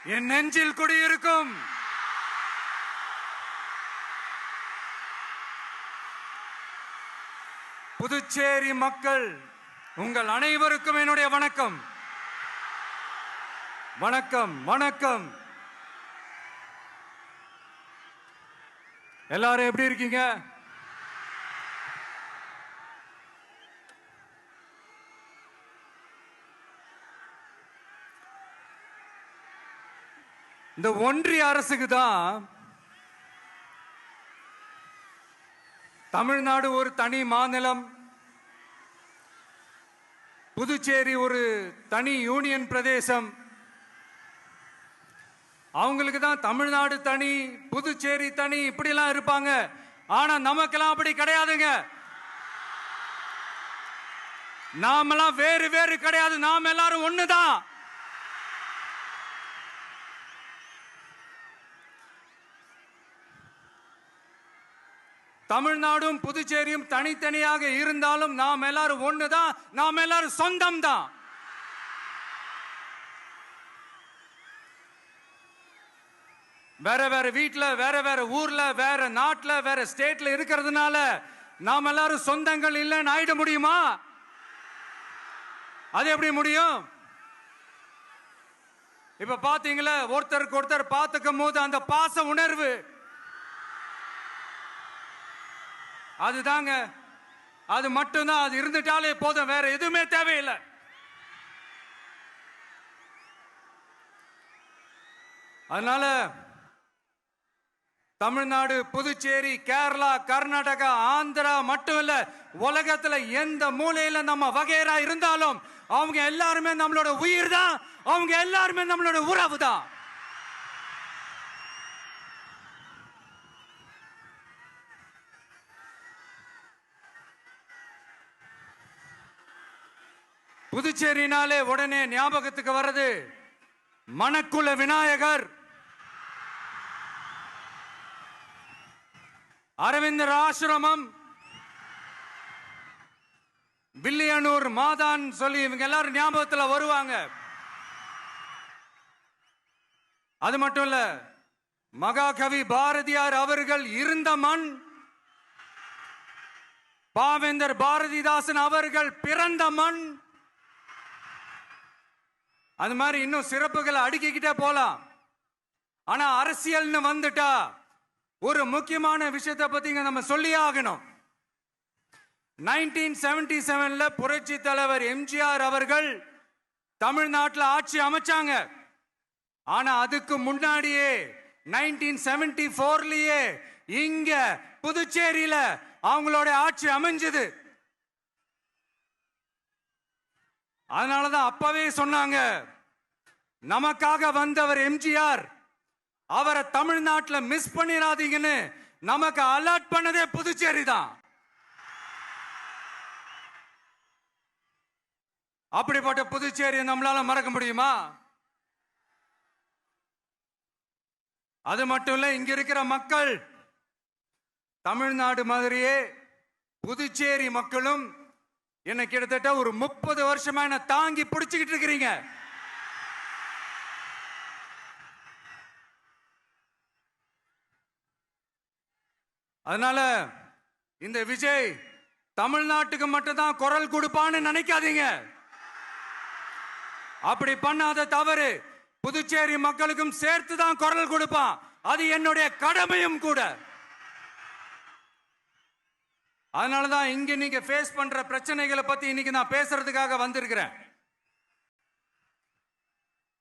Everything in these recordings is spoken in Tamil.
என் நெஞ்சில் குடியிருக்கும் புதுச்சேரி மக்கள் உங்கள் அனைவருக்கும் என்னுடைய வணக்கம். வணக்கம் வணக்கம். எல்லாரும் எப்படி இருக்கீங்க? இந்த ஒன்றிய அரசுக்கு தான் தமிழ்நாடு ஒரு தனி மாநிலம், புதுச்சேரி ஒரு தனி யூனியன் பிரதேசம். அவங்களுக்கு தான் தமிழ்நாடு தனி, புதுச்சேரி தனி, இப்படிலாம் இருப்பாங்க. ஆனா நமக்கெல்லாம் அப்படி கிடையாதுங்க. நாமெல்லாம் வேறு வேறு கிடையாது. நாம் எல்லாரும் ஒண்ணுதான். தமிழ்நாடும் புதுச்சேரியும் தனித்தனியாக இருந்தாலும் நாம் எல்லாரும் ஒண்ணுதான். நாம் எல்லாரும் சொந்தம் தான். வேற வேற வீட்டுல, வேற வேற ஊர்ல, வேற நாட்டுல, வேற ஸ்டேட்ல இருக்கிறதுனால நாம் எல்லாரும் சொந்தங்கள் இல்லைன்னு ஆயிட முடியுமா? அது எப்படி முடியும்? இப்ப பாத்தீங்களா, ஒருத்தருக்கு ஒருத்தர் பார்த்துக்கும் போது அந்த பாச உணர்வு, அதுதாங்க, அது மட்டும்தான். அது இருந்துட்டாலே போதும், வேற எதுவுமே தேவையில்லை. அதனால தமிழ்நாடு, புதுச்சேரி, கேரளா, கர்நாடகா, ஆந்திரா மட்டும் இல்ல, உலகத்துல எந்த மூலையில நம்ம வகைரா இருந்தாலும் அவங்க எல்லாருமே நம்மளோட உயிர் தான். அவங்க எல்லாருமே நம்மளோட உறவு தான். புதுச்சேரினாலே உடனே ஞாபகத்துக்கு வர்றது மணக்குள விநாயகர், அரவிந்தர் ஆசிரமம், வில்லியனூர் மாதான் சொல்லி இவங்க எல்லாரும் ஞாபகத்தில் வருவாங்க. அது மட்டும் இல்ல, மகாகவி பாரதியார் அவர்கள் இருந்த மண், பாவேந்தர் பாரதிதாசன் அவர்கள் பிறந்த மண். அது மாதிரி இன்னும் சிறப்புகளை அடுக்கிக்கிட்டே போலாம். ஆனா அரசியல்னு வந்துட்டா ஒரு முக்கியமான விஷயத்தை பத்தி நம்ம சொல்லி ஆகணும். 1977ல புரட்சி தலைவர் எம்ஜிஆர் அவர்கள் தமிழ்நாட்டில் ஆட்சி அமைச்சாங்க. ஆனா அதுக்கு முன்னாடியே 1974லயே இங்க புதுச்சேரியில அவங்களோட ஆட்சி அமைஞ்சது. அதனாலதான் அப்பவே சொன்னாங்க, நமக்காக வந்தவர் எம்ஜிஆர், அவரை தமிழ்நாட்டில் மிஸ் பண்ணிடாதீங்கன்னு நமக்கு அலர்ட் பண்ணதே புதுச்சேரி தான். அப்படிப்பட்ட புதுச்சேரியை நம்மளால மறக்க முடியுமா? அது மட்டும் இல்ல, இங்க இருக்கிற மக்கள் தமிழ்நாடு மாதிரியே புதுச்சேரி மக்களும் என்ன கிட்டத்தட்ட ஒரு 30 வருஷமா என்ன தாங்கி பிடிச்சுக்கிட்டு இருக்கிறீங்க. அதனால இந்த விஜய் தமிழ்நாட்டுக்கு மட்டும்தான் குரல் கொடுப்பான்னு நினைக்காதீங்க. அப்படி பண்ணாத தவறு. புதுச்சேரி மக்களுக்கும் சேர்த்து தான் குரல் கொடுப்பான். அது என்னுடைய கடமையும் கூட. அதனாலதான் இங்க நீங்க ஃபேஸ் பண்ற பிரச்சனைகளை பத்தி இன்னைக்கு நான் பேசுறதுக்காக வந்திருக்கிறேன்.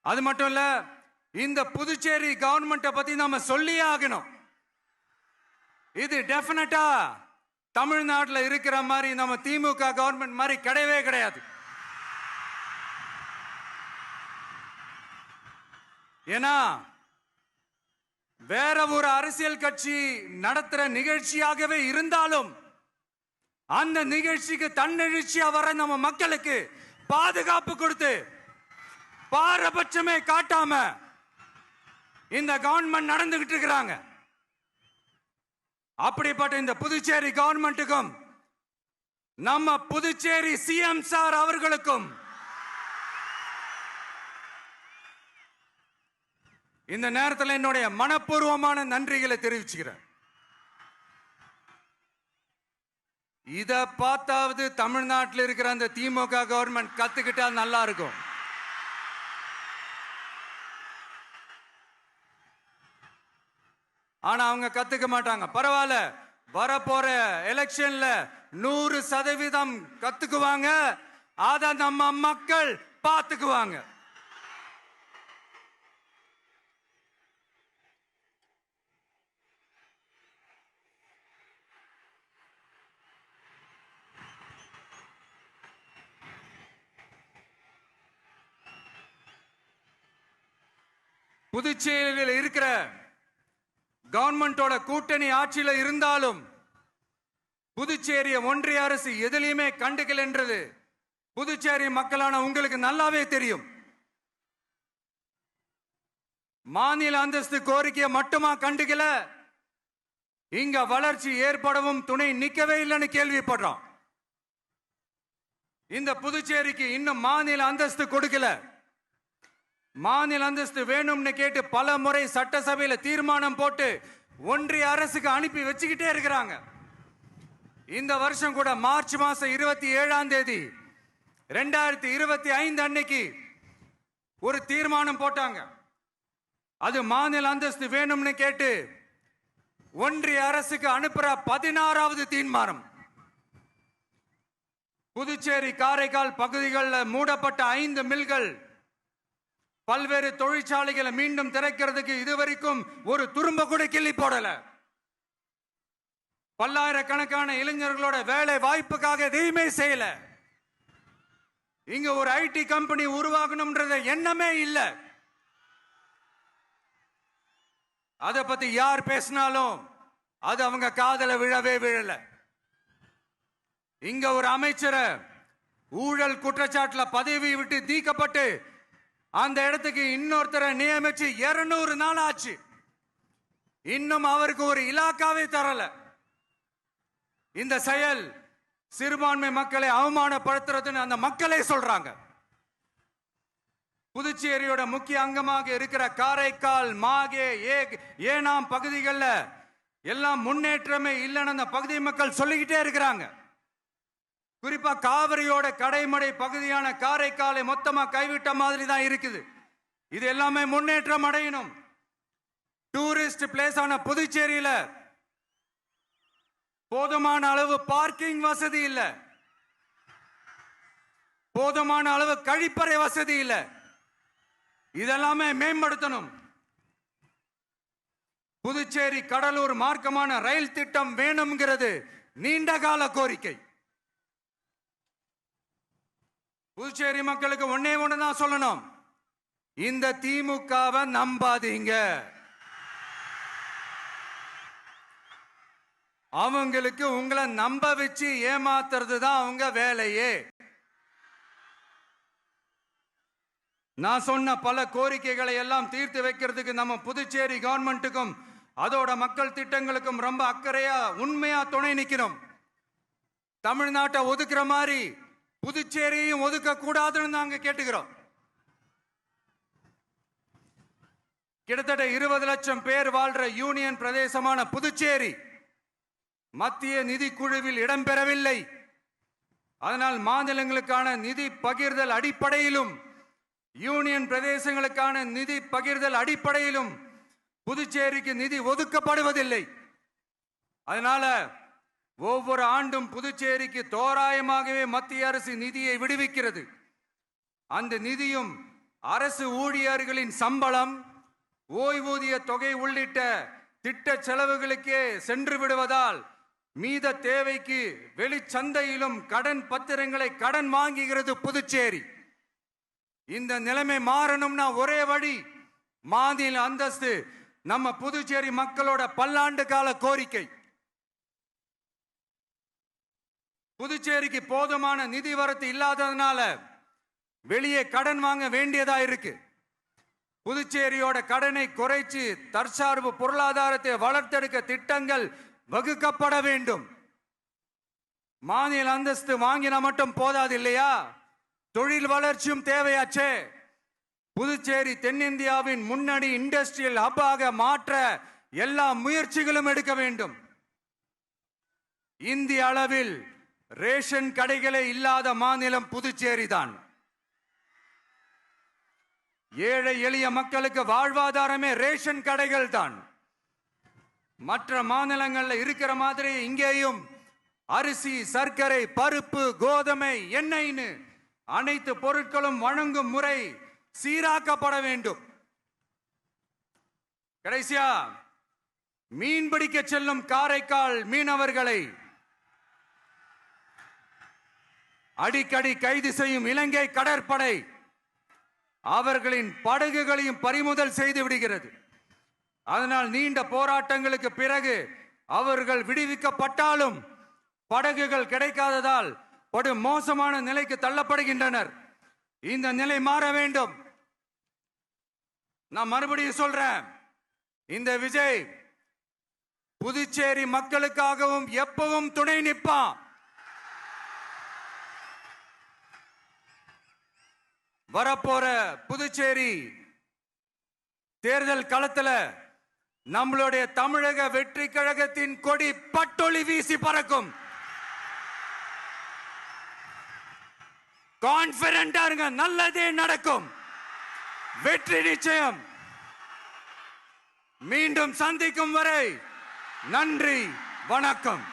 அது மட்டும் இல்ல, இந்த புதுச்சேரி கவர்மெண்ட்டை பத்தி நாம சொல்லியே ஆகணும். இது டெஃபினட்டா தமிழ்நாட்டில் இருக்கிற மாதிரி நம்ம திமுக கவர்மெண்ட் மாதிரி கிடையவே கிடையாது. ஏன்னா வேற ஒரு அரசியல் கட்சி நடத்துற நிகழ்ச்சியாகவே இருந்தாலும் அந்த நிகழ்ச்சிக்கு தன்னெழுச்சியா வர நம்ம மக்களுக்கு பாதுகாப்பு கொடுத்து பாரபட்சமே காட்டாம இந்த கவர்மெண்ட் நடந்துகிட்டு இருக்கிறாங்க. அப்படிப்பட்ட இந்த புதுச்சேரி கவர்மெண்ட்டுக்கும் நம்ம புதுச்சேரி சிஎம் சார் அவர்களுக்கும் இந்த நேரத்தில் என்னுடைய மனப்பூர்வமான நன்றிகளை தெரிவிச்சுக்கிறேன். இத பார்த்தாவது தமிழ்நாட்டில் இருக்கிற அந்த திமுக கவர்மெண்ட் கத்துக்கிட்டா நல்லா இருக்கும். ஆனா அவங்க கத்துக்க மாட்டாங்க. பரவாயில்ல, வரப்போற எலெக்ஷன்ல 100% கத்துக்குவாங்க. அத நம்ம மக்கள் பார்த்துக்குவாங்க. புதுச்சேரியில் இருக்கிற கவர்மெண்டோட கூட்டணி ஆட்சியில இருந்தாலும் புதுச்சேரிய ஒன்றிய அரசு எதிலையுமே கண்டுக்கல என்றது புதுச்சேரி மக்களான உங்களுக்கு நல்லாவே தெரியும். மாநில அந்தஸ்து கோரிக்கையை மட்டுமா கண்டுக்கல, இங்க வளர்ச்சி ஏற்படவும் துணை நிக்கவே இல்லைன்னு கேள்விப்படுறோம். இந்த புதுச்சேரிக்கு இன்னும் மாநில அந்தஸ்து கொடுக்கல. மாநில அந்தஸ்து வேணும்னு கேட்டு பல முறை சட்டசபையில தீர்மானம் போட்டு ஒன்றிய அரசுக்கு அனுப்பி வச்சுக்கிட்டே இருக்கிறாங்க. இந்த வருஷம் கூட மார்ச் மாசம் 27ஆம் தேதி 2025 அன்னைக்கு ஒரு தீர்மானம் போட்டாங்க. அது மாநில அந்தஸ்து வேணும்னு கேட்டு ஒன்றிய அரசுக்கு அனுப்புற 16வது தீர்மானம். புதுச்சேரி காரைக்கால் பகுதிகளில் மூடப்பட்ட 5 மில்கள், பல்வேறு தொழிற்சாலைகளை மீண்டும் திறக்கிறதுக்கு இதுவரைக்கும் ஒரு துரும்ப கூட கிள்ளி போடல. பல்லாயிரக்கணக்கான இளைஞர்களோட வேலை வாய்ப்புக்காக எதையுமே செய்யல. இங்க ஒரு ஐடி கம்பெனி உருவாகணும்ன்றது எண்ணமே இல்லை. அதை பத்தி யார் பேசினாலும் அது அவங்க காதல விழவே விழல. இங்க ஒரு அமைச்சரை ஊழல் குற்றச்சாட்டுல பதவி விட்டு நீக்கப்பட்டு அந்த இடத்துக்கு இன்னொருத்தரை நியமிச்சு 200 நாள் ஆச்சு. இன்னும் அவருக்கு ஒரு இலாக்காவே தரல. இந்த செயல் சிறுபான்மை மக்களை அவமானப்படுத்துறதுன்னு அந்த மக்களே சொல்றாங்க. புதுச்சேரியோட முக்கிய அங்கமாக இருக்கிற காரைக்கால், மாகே, ஏனாம் பகுதிகளில் எல்லாம் முன்னேற்றமே இல்லைன்னு அந்த பகுதி மக்கள் சொல்லிக்கிட்டே இருக்கிறாங்க. குறிப்பா காவிரியோட கடைமடை பகுதியான காரைக்காலை மொத்தமா கைவிட்ட மாதிரி தான் இருக்குது. இது எல்லாமே முன்னேற்றம் அடையணும். டூரிஸ்ட் பிளேஸ் ஆன புதுச்சேரியில போதுமான அளவு பார்க்கிங் வசதி இல்ல, போதுமான அளவு கழிப்பறை வசதி இல்ல. இதெல்லாமே மேம்படுத்தணும். புதுச்சேரி கடலூர் மார்க்கமான ரயில் திட்டம் வேணும்ங்கிறது நீண்ட கால கோரிக்கை. புதுச்சேரி மக்களுக்கு ஒன்னே ஒண்ணுதான் சொல்லணும், இந்த திமுகவை நம்பாதீங்க. அவங்களுக்கு உங்களை நம்ப வச்சு ஏமாத்துறது தான் அவங்க வேலையே. நான் சொன்ன பல கோரிக்கைகளை எல்லாம் தீர்த்து வைக்கிறதுக்கு நம்ம புதுச்சேரி கவர்மெண்ட்டுக்கும் அதோட மக்கள் திட்டங்களுக்கும் ரொம்ப அக்கறையா உண்மையா துணை நிக்கணும். தமிழ்நாட்டை ஒதுக்குற மாதிரி புதுச்சேரியும் ஒதுக்க கூடாதுன்னு நாங்க கேட்டுக்கிறோம். கிட்டத்தட்ட 20 லட்சம் பேர் வாழ்ற யூனியன் பிரதேசமான புதுச்சேரி மத்திய நிதி குழுவில் இடம்பெறவில்லை. அதனால் மாநிலங்களுக்கான நிதி பகிர்தல் அடிப்படையிலும் யூனியன் பிரதேசங்களுக்கான நிதி பகிர்தல் அடிப்படையிலும் புதுச்சேரிக்கு நிதி ஒதுக்கப்படுவதில்லை. அதனால ஒவ்வொரு ஆண்டும் புதுச்சேரிக்கு தோராயமாகவே மத்திய அரசு நிதியை விடுவிக்கிறது. அந்த நிதியும் அரசு ஊழியர்களின் சம்பளம், ஓய்வூதிய தொகை உள்ளிட்ட திட்ட செலவுகளுக்கே சென்று விடுவதால் மீத தேவைக்கு வெளிச்சந்தையிலும் கடன் பத்திரங்களை கடன் வாங்குகிறது புதுச்சேரி. இந்த நிலைமை மாறணும்னா ஒரே வழி, மாநில அந்தஸ்து நம்ம புதுச்சேரி மக்களோட பல்லாண்டு கால கோரிக்கை. புதுச்சேரிக்கு போதுமான நிதி வரத்து இல்லாததுனால வெளியே கடன் வாங்க வேண்டியதா இருக்கு. புதுச்சேரியோட கடனை குறைச்சு தற்சார்பு பொருளாதாரத்தை வளர்த்தெடுக்க திட்டங்கள் வகுக்கப்பட வேண்டும். மாநில அந்தஸ்து வாங்கினா மட்டும் போதாது இல்லையா, தொழில் வளர்ச்சியும் தேவையாச்சே. புதுச்சேரி தென்னிந்தியாவின் முன்னணி இண்டஸ்ட்ரியல் ஹப்பாக மாற்ற எல்லா முயற்சிகளும் எடுக்க வேண்டும். இந்திய அளவில் ரேஷன் கடைகளே இல்லாத மாநிலம் புதுச்சேரி தான். ஏழை எளிய மக்களுக்கு வாழ்வாதாரமே ரேஷன் கடைகள் தான். மற்ற மாநிலங்கள்ல இருக்கிற மாதிரி இங்கேயும் அரிசி, சர்க்கரை, பருப்பு, கோதுமை, எண்ணெய்னு அனைத்து பொருட்களும் வழங்கும் முறை சீராக்கப்பட வேண்டும். கடைசியா மீன்பிடிக்க செல்லும் காரைக்கால் மீனவர்களை அடிக்கடி கைது செய்யும் இலங்கை கடற்படை அவர்களின் படகுகளையும் பறிமுதல் செய்து விடுகிறது. அதனால் நீண்ட போராட்டங்களுக்கு பிறகு அவர்கள் விடுவிக்கப்பட்டாலும் படகுகள் கிடைக்காததால் படு மோசமான நிலைக்கு தள்ளப்படுகின்றனர். இந்த நிலை மாற வேண்டும். நான் மறுபடியும் சொல்றேன், இந்த விஜய் புதுச்சேரி மக்களுக்காகவும் எப்பவும் துணை நிற்பான். வரப்போற புதுச்சேரி தேர்தல் களத்துல நம்மளுடைய தமிழக வெற்றி கழகத்தின் கொடி பட்டொளி வீசி பறக்கும். கான்பிடென்டா இருங்க, நல்லதே நடக்கும். வெற்றி நிச்சயம். மீண்டும் சந்திக்கும் வரை நன்றி, வணக்கம்.